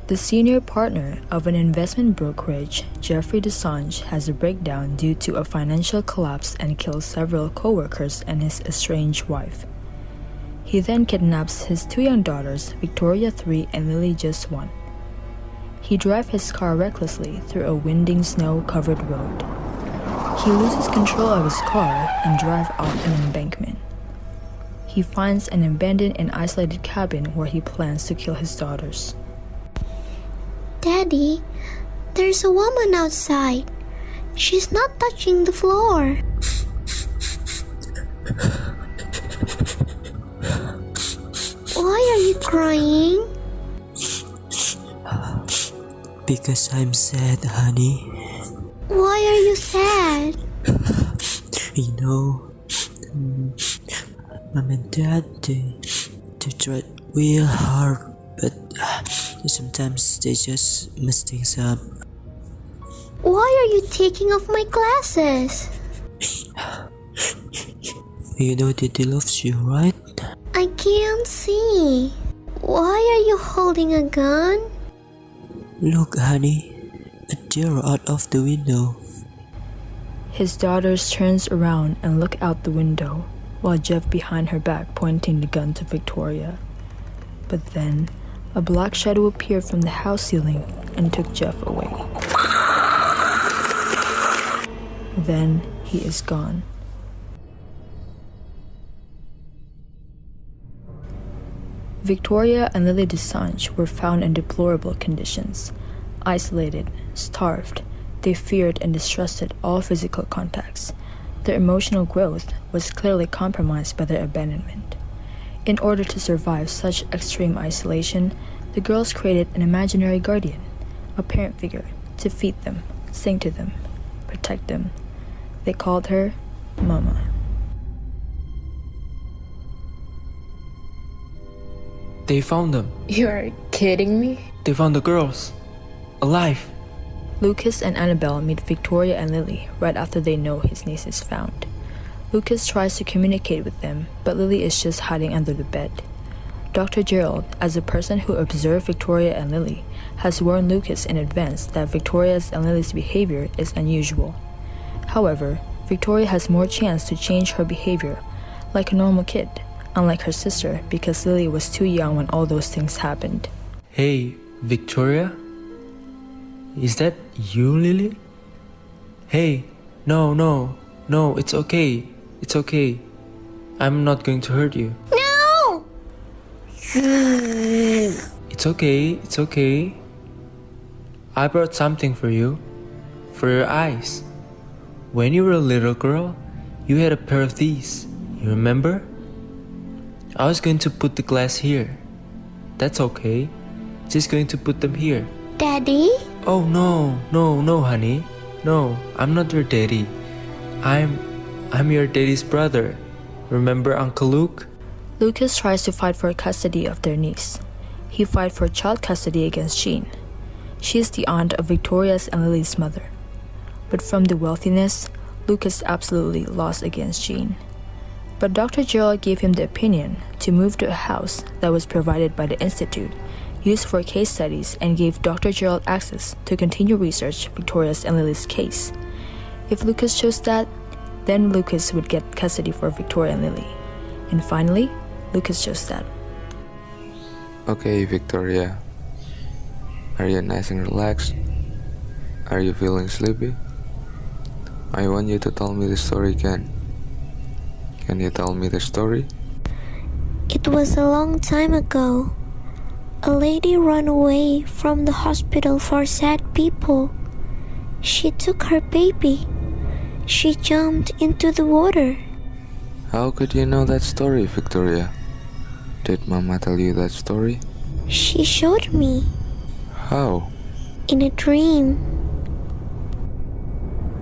The senior partner of an investment brokerage, Jeffrey Desange, has a breakdown due to a financial collapse and kills several co-workers and his estranged wife. He then kidnaps his two young daughters, Victoria 3 and Lily just 1. He drives his car recklessly through a winding snow-covered road. He loses control of his car and drives off an embankment. He finds an abandoned and isolated cabin where he plans to kill his daughters. Daddy, there's a woman outside. She's not touching the floor. Why are you crying? Because I'm sad, honey. Why are you sad? You know, Mom and Dad, they tried real hard, but sometimes they just mess things up. Why are you taking off my glasses? You know Daddy loves you, right? I can't see. Why are you holding a gun? Look, honey, a deer out of the window. His daughters turns around and look out the window, while Jeff behind her back pointing the gun to Victoria. But then, a black shadow appeared from the house ceiling and took Jeff away. Then he is gone. Victoria and Lily Desange were found in deplorable conditions. Isolated, starved, they feared and distrusted all physical contacts. Their emotional growth was clearly compromised by their abandonment. In order to survive such extreme isolation, the girls created an imaginary guardian, a parent figure, to feed them, sing to them, protect them. They called her Mama. They found them. You're kidding me? They found the girls. Alive. Lucas and Annabelle meet Victoria and Lily right after they know his niece is found. Lucas tries to communicate with them, but Lily is just hiding under the bed. Dr. Gerald, as a person who observed Victoria and Lily, has warned Lucas in advance that Victoria's and Lily's behavior is unusual. However, Victoria has more chance to change her behavior, like a normal kid, unlike her sister, because Lily was too young when all those things happened. Hey, Victoria? Is that you, Lily? Hey, no, it's okay. It's okay. I'm not going to hurt you. No! It's okay. I brought something for you. For your eyes. When you were a little girl, you had a pair of these. You remember? I was going to put the glass here. That's okay. Just going to put them here. Daddy? Oh no, honey. No, I'm not your daddy. I'm your daddy's brother. Remember Uncle Luke? Lucas tries to fight for custody of their niece. He fights for child custody against Jean. She is the aunt of Victoria's and Lily's mother. But from the wealthiness, Lucas absolutely lost against Jean. But Dr. Gerald gave him the opinion to move to a house that was provided by the Institute, used for case studies, and gave Dr. Gerald access to continue research Victoria's and Lily's case. If Lucas chose that, then Lucas would get custody for Victoria and Lily. And finally, Lucas chose that. Okay, Victoria. Are you nice and relaxed? Are you feeling sleepy? I want you to tell me the story again. Can you tell me the story? It was a long time ago. A lady ran away from the hospital for sad people. She took her baby. She jumped into the water. How could you know that story, Victoria? Did Mama tell you that story? She showed me How? in a dream.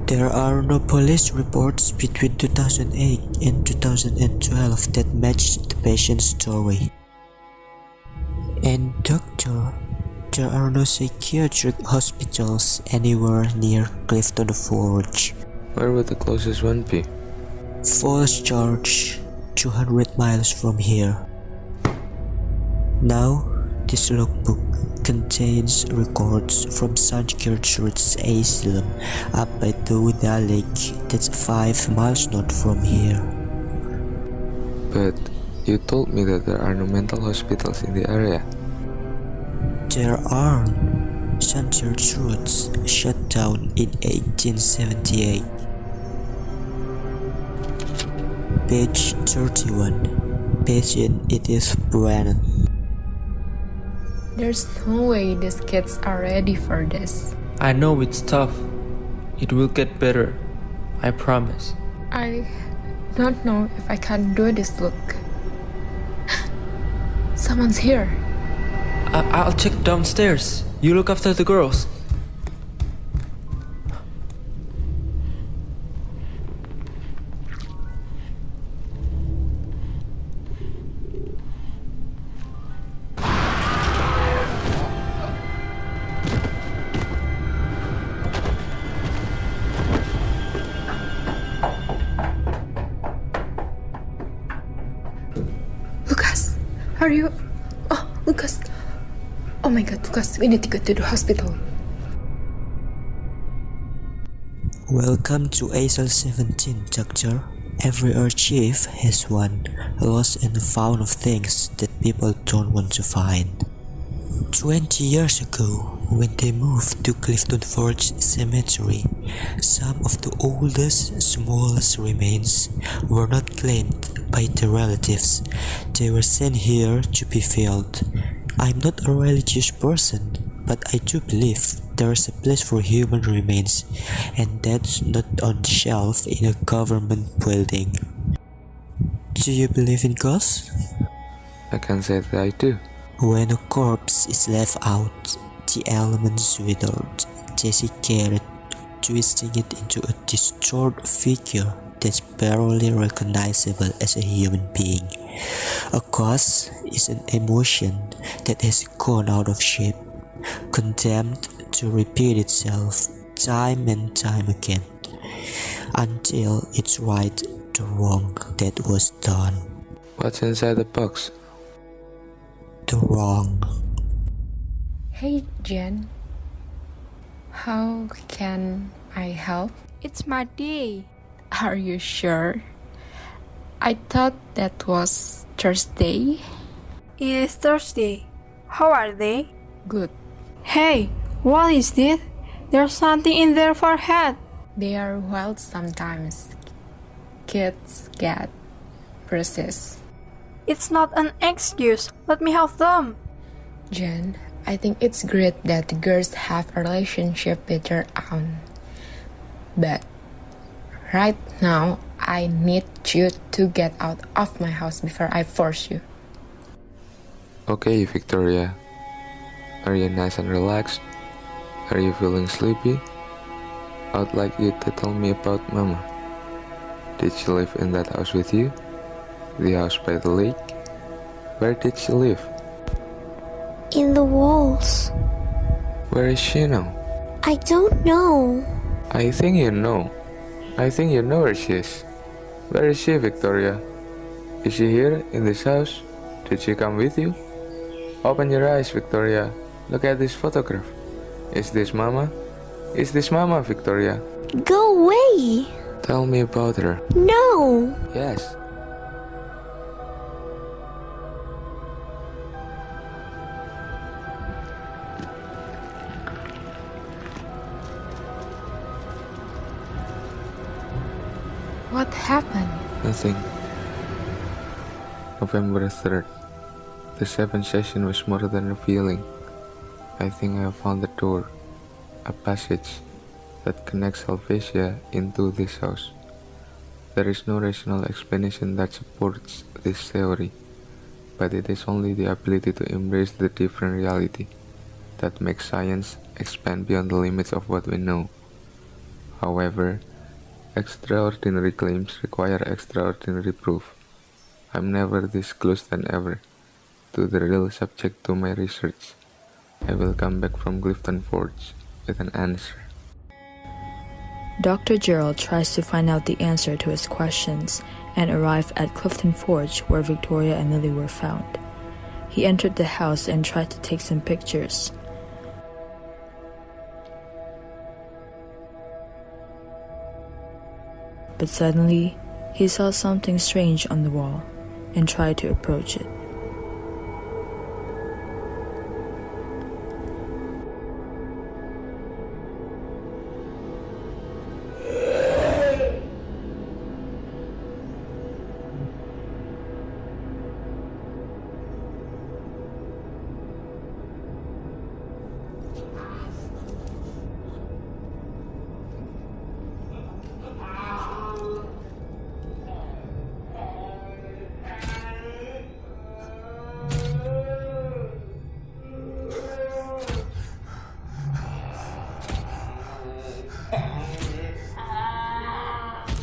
There are no police reports between 2008 and 2012 that match the patient's story. And doctor, there are no psychiatric hospitals anywhere near Clifton Forge. Where would the closest one be? Falls Church, 200 miles from here. Now, this logbook contains records from St. Gertrude's Asylum up by Douda Lake that's 5 miles north from here. But you told me that there are no mental hospitals in the area. There are. St. Gertrude's shut down in 1878. Page 31. Patient Edith Brennan. There's no way these kids are ready for this. I know it's tough. It will get better. I promise. I don't know if I can do this. Look. Someone's here. I'll check downstairs. You look after the girls. Lucas, are you... Oh, Lucas. Oh my god, Lucas, we need to go to the hospital. Welcome to ASL 17, Doctor. Every archive has one lost and found of things that people don't want to find. 20 years ago, when they moved to Clifton Forge Cemetery, some of the oldest, smallest remains were not claimed by their relatives. They were sent here to be filled. I'm not a religious person, but I do believe there is a place for human remains, and that's not on the shelf in a government building. Do you believe in ghosts? I can say that I do. When a corpse is left out, the elements withered, desiccated, twisting it into a distorted figure that's barely recognizable as a human being. A ghost is an emotion that has gone out of shape, condemned to repeat itself time and time again, until it's right the wrong that was done. What's inside the box? The wrong. Hey, Jen. How can I help? It's my day. Are you sure? I thought that was Thursday. It is Thursday. How are they? Good. Hey, what is this? There's something in their forehead. They are wild sometimes. Kids get bruises. It's not an excuse. Let me help them. Jen, I think it's great that the girls have a relationship with their aunt. But right now, I need you to get out of my house before I force you. Okay, Victoria. Are you nice and relaxed? Are you feeling sleepy? I'd like you to tell me about Mama. Did she live in that house with you? The house by the lake? Where did she live? In the walls. Where is she now? I don't know. I think you know. I think you know where she is. Where is she, Victoria? Is she here, in this house? Did she come with you? Open your eyes, Victoria. Look at this photograph. Is this Mama? Is this Mama, Victoria? Go away! Tell me about her. No! Yes. What happened? Nothing. November 3rd. The 7th session was more than revealing. I think I have found the door, a passage that connects Helvetia into this house. There is no rational explanation that supports this theory, but it is only the ability to embrace the different reality that makes science expand beyond the limits of what we know. However, extraordinary claims require extraordinary proof. I'm never this close than ever to the real subject to my research. I will come back from Clifton Forge with an answer. Dr. Gerald tries to find out the answer to his questions and arrive at Clifton Forge where Victoria and Lily were found. He entered the house and tried to take some pictures. But suddenly, he saw something strange on the wall and tried to approach it.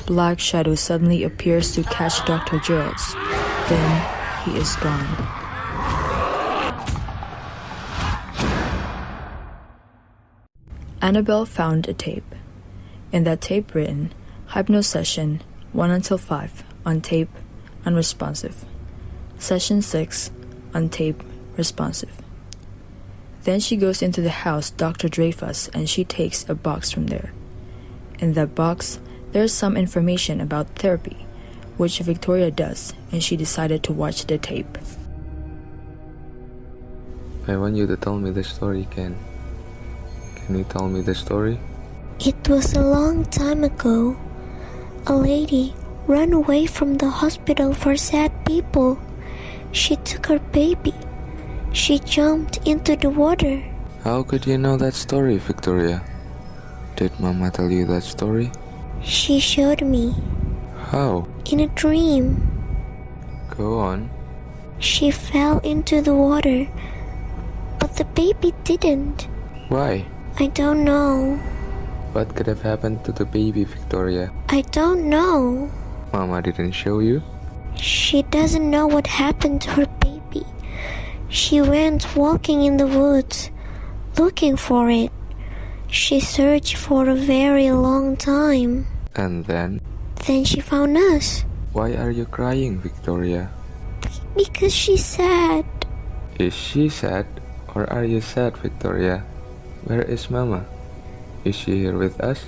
Black shadow suddenly appears to catch Dr. Gerald's. Then he is gone. Annabelle found a tape. In that tape written, Hypno Session 1 until 5, on tape, unresponsive. Session 6, on tape, responsive. Then she goes into the house Dr. Dreyfus and she takes a box from there. In that box, there's some information about therapy, which Victoria does, and she decided to watch the tape. I want you to tell me the story, Ken. Can you tell me the story? It was a long time ago. A lady ran away from the hospital for sad people. She took her baby. She jumped into the water. How could you know that story, Victoria? Did Mama tell you that story? She showed me. How? In a dream. Go on. She fell into the water, but the baby didn't. Why? I don't know. What could have happened to the baby, Victoria? I don't know. Mama didn't show you? She doesn't know what happened to her baby. She went walking in the woods, looking for it. She searched for a very long time. And then? Then she found us. Why are you crying, Victoria? Because she's sad. Is she sad or are you sad, Victoria? Where is Mama? Is she here with us?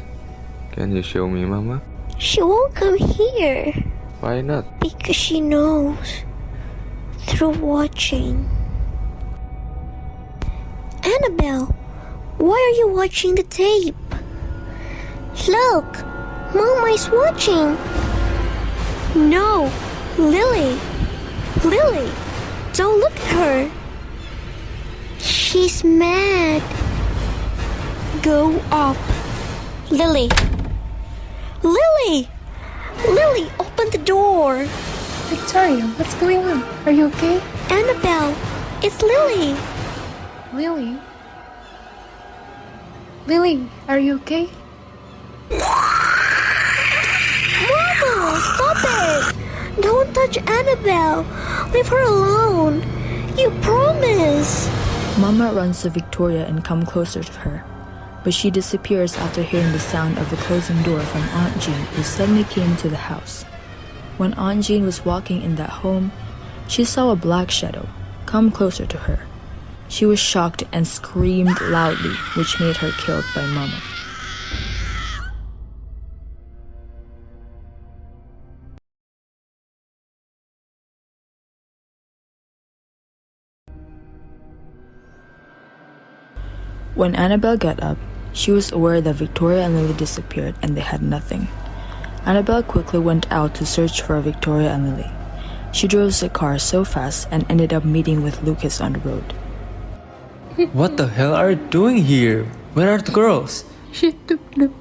Can you show me Mama? She won't come here. Why not? Because she knows. Through watching. Annabelle, why are you watching the tape? Look, Mama is watching. No, Lily. Lily, don't look at her. She's mad. Go up. Lily. Lily! Lily, open the door. Victoria, what's going on? Are you okay? Annabelle, it's Lily. Lily? Lily, are you okay? Mama, stop it! Don't touch Annabelle. Leave her alone. You promise. Mama runs to Victoria and comes closer to her, but she disappears after hearing the sound of the closing door from Aunt Jean, who suddenly came into the house. When Aunt Jean was walking in that home, she saw a black shadow come closer to her. She was shocked and screamed loudly, which made her killed by Mama. When Annabelle got up, she was aware that Victoria and Lily disappeared and they had nothing. Annabelle quickly went out to search for Victoria and Lily. She drove the car so fast and ended up meeting with Lucas on the road. What the hell are you doing here? Where are the girls? She took them.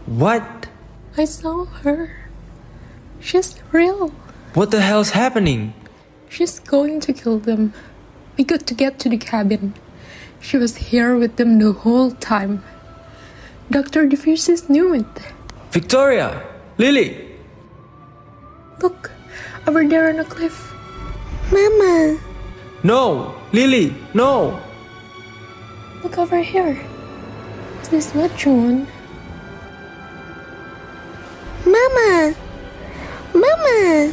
What? I saw her. She's real. What the hell's happening? She's going to kill them. We got to get to the cabin. She was here with them the whole time. Dr. DeFusis knew it. Victoria! Lily! Look, over there on a cliff. Mama. No! Lily! No! Look over here. Is this what you want? Mama. Mama.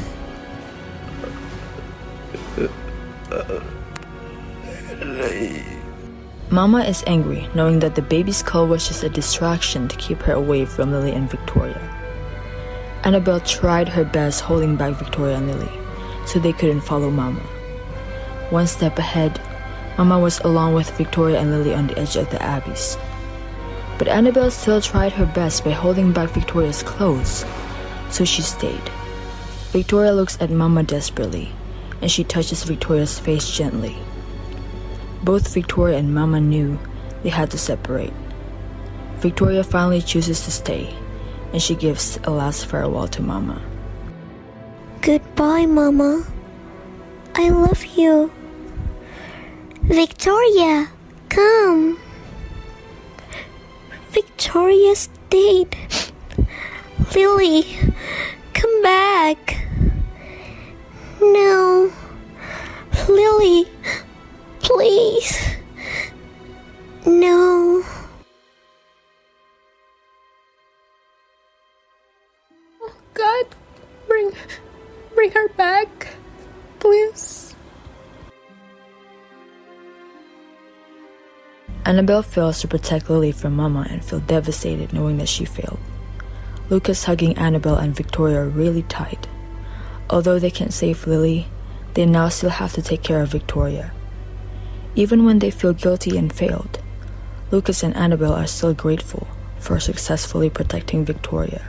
Mama is angry, knowing that the baby's skull was just a distraction to keep her away from Lily and Victoria. Annabelle tried her best holding back Victoria and Lily, so they couldn't follow Mama. One step ahead, Mama was along with Victoria and Lily on the edge of the Abbeys. But Annabelle still tried her best by holding back Victoria's clothes, so she stayed. Victoria looks at Mama desperately, and she touches Victoria's face gently. Both Victoria and Mama knew they had to separate. Victoria finally chooses to stay, and she gives a last farewell to Mama. Goodbye, Mama. I love you. Victoria, come. Victoria stayed. Lily, come back. No. Lily, please. No. Oh God, bring her back, please. Annabelle fails to protect Lily from Mama and feels devastated knowing that she failed. Lucas hugging Annabelle and Victoria really tight. Although they can't save Lily, they now still have to take care of Victoria. Even when they feel guilty and failed, Lucas and Annabelle are still grateful for successfully protecting Victoria.